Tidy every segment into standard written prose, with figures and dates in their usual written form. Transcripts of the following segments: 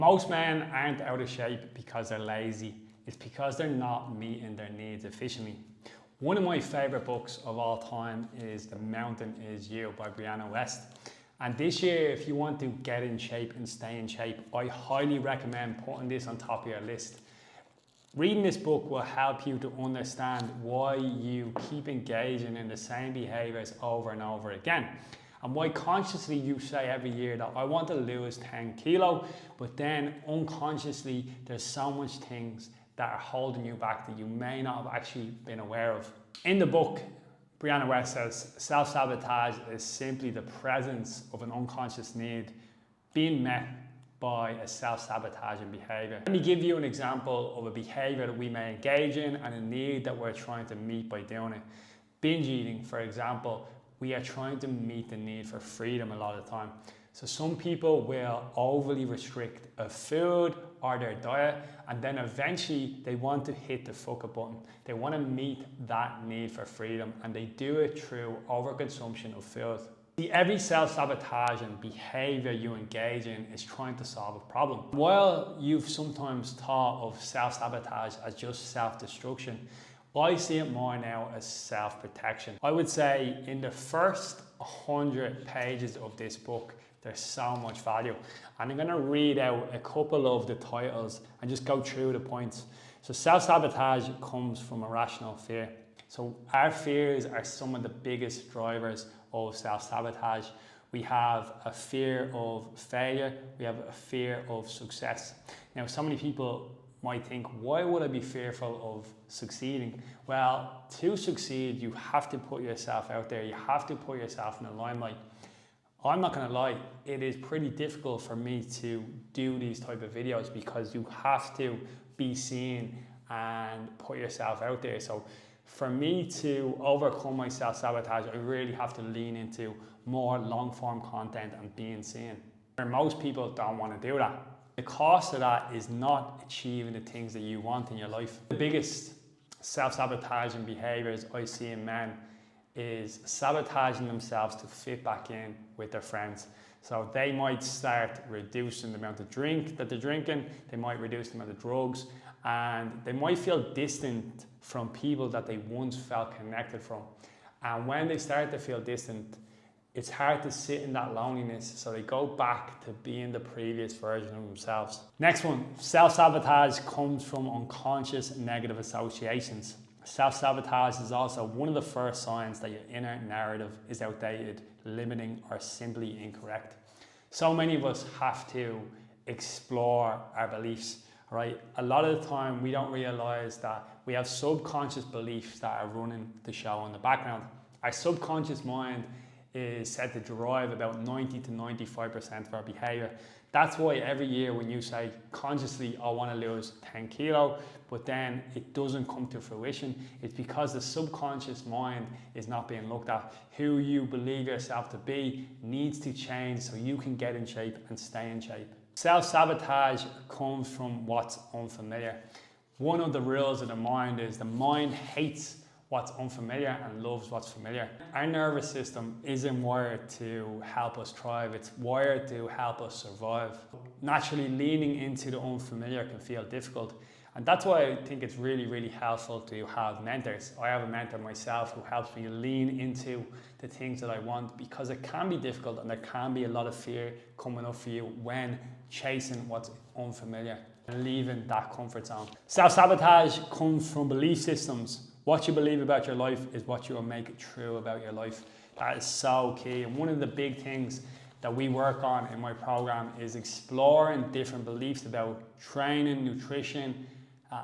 Most men aren't out of shape because they're lazy. It's because they're not meeting their needs efficiently. One of my favorite books of all time is The Mountain Is You by Brianna Wiest. And this year, if you want to get in shape and stay in shape, I highly recommend putting this on top of your list. Reading this book will help you to understand why you keep engaging in the same behaviors over and over again. And why consciously you say every year that I want to lose 10 kilo, but then unconsciously there's so much things that are holding you back that you may not have actually been aware of. In the book, Brianna Wiest says, self-sabotage is simply the presence of an unconscious need being met by a self-sabotaging behavior. Let me give you an example of a behavior that we may engage in and a need that we're trying to meet by doing it. Binge eating, for example, we are trying to meet the need for freedom a lot of the time. So some people will overly restrict a food or their diet, and then eventually they want to hit the fuck up button. They want to meet that need for freedom, and they do it through overconsumption of food. See, every self-sabotaging behavior you engage in is trying to solve a problem. While you've sometimes thought of self-sabotage as just self-destruction, I see it more now as self-protection. I would say in the first 100 pages of this book, there's so much value. And I'm gonna read out a couple of the titles and just go through the points. So self-sabotage comes from irrational fear. So our fears are some of the biggest drivers of self-sabotage. We have a fear of failure. We have a fear of success. Now, so many people might think, why would I be fearful of succeeding? Well, to succeed, you have to put yourself out there. You have to put yourself in the limelight. I'm not gonna lie, it is pretty difficult for me to do these type of videos because you have to be seen and put yourself out there. So for me to overcome my self-sabotage, I really have to lean into more long-form content and being seen. Most people don't want to do that. The cost of that is not achieving the things that you want in your life. The biggest self-sabotaging behaviors I see in men is sabotaging themselves to fit back in with their friends. So they might start reducing the amount of drink that they're drinking, they might reduce the amount of drugs, and they might feel distant from people that they once felt connected from. And when they start to feel distant, it's hard to sit in that loneliness, so they go back to being the previous version of themselves. Next one, self-sabotage comes from unconscious negative associations. Self-sabotage is also one of the first signs that your inner narrative is outdated, limiting, or simply incorrect. So many of us have to explore our beliefs, right? A lot of the time we don't realize that we have subconscious beliefs that are running the show in the background. Our subconscious mind is said to drive about 90 to 95% of our behavior. That's why every year when you say consciously, I want to lose 10 kilo, but then it doesn't come to fruition, it's because the subconscious mind is not being looked at. Who you believe yourself to be needs to change so you can get in shape and stay in shape. Self-sabotage comes from what's unfamiliar. One of the rules of the mind is the mind hates what's unfamiliar and loves what's familiar. Our nervous system isn't wired to help us thrive, it's wired to help us survive. Naturally, leaning into the unfamiliar can feel difficult, and that's why I think it's really, really helpful to have mentors. I have a mentor myself who helps me lean into the things that I want, because it can be difficult and there can be a lot of fear coming up for you when chasing what's unfamiliar and leaving that comfort zone. Self-sabotage comes from belief systems. What you believe about your life is what you will make true about your life. That is so key. And one of the big things that we work on in my program is exploring different beliefs about training, nutrition,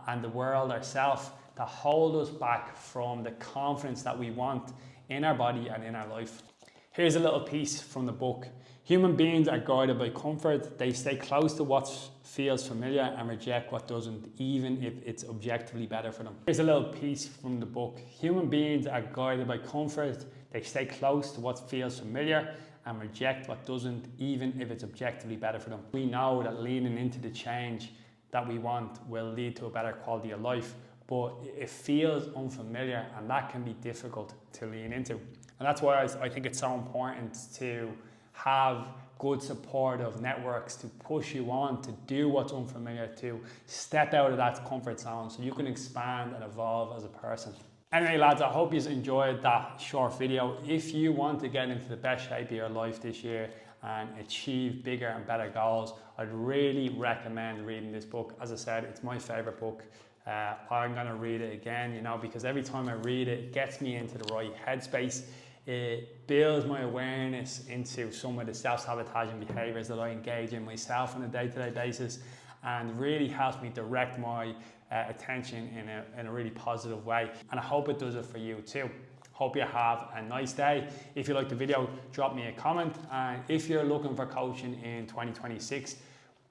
and the world ourselves that hold us back from the confidence that we want in our body and in our life. Here's a little piece from the book. Human beings are guided by comfort. They stay close to what feels familiar and reject what doesn't, even if it's objectively better for them. Here's a little piece from the book. Human beings are guided by comfort. They stay close to what feels familiar and reject what doesn't, even if it's objectively better for them. We know that leaning into the change that we want will lead to a better quality of life, but it feels unfamiliar, and that can be difficult to lean into. And that's why I think it's so important to have good supportive networks to push you on to do what's unfamiliar, to step out of that comfort zone so you can expand and evolve as a person. Anyway lads, I hope you enjoyed that short video. If you want to get into the best shape of your life this year and achieve bigger and better goals, I'd really recommend reading this book. As I said, it's my favorite book. I'm going to read it again, you know, because every time I read it, it gets me into the right headspace. It builds my awareness into some of the self-sabotaging behaviors that I engage in myself on a day-to-day basis, and really helps me direct my attention in a really positive way. And I hope it does it for you too. Hope you have a nice day. If you liked the video, drop me a comment. And if you're looking for coaching in 2026,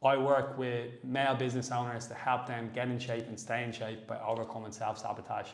I work with male business owners to help them get in shape and stay in shape by overcoming self-sabotage.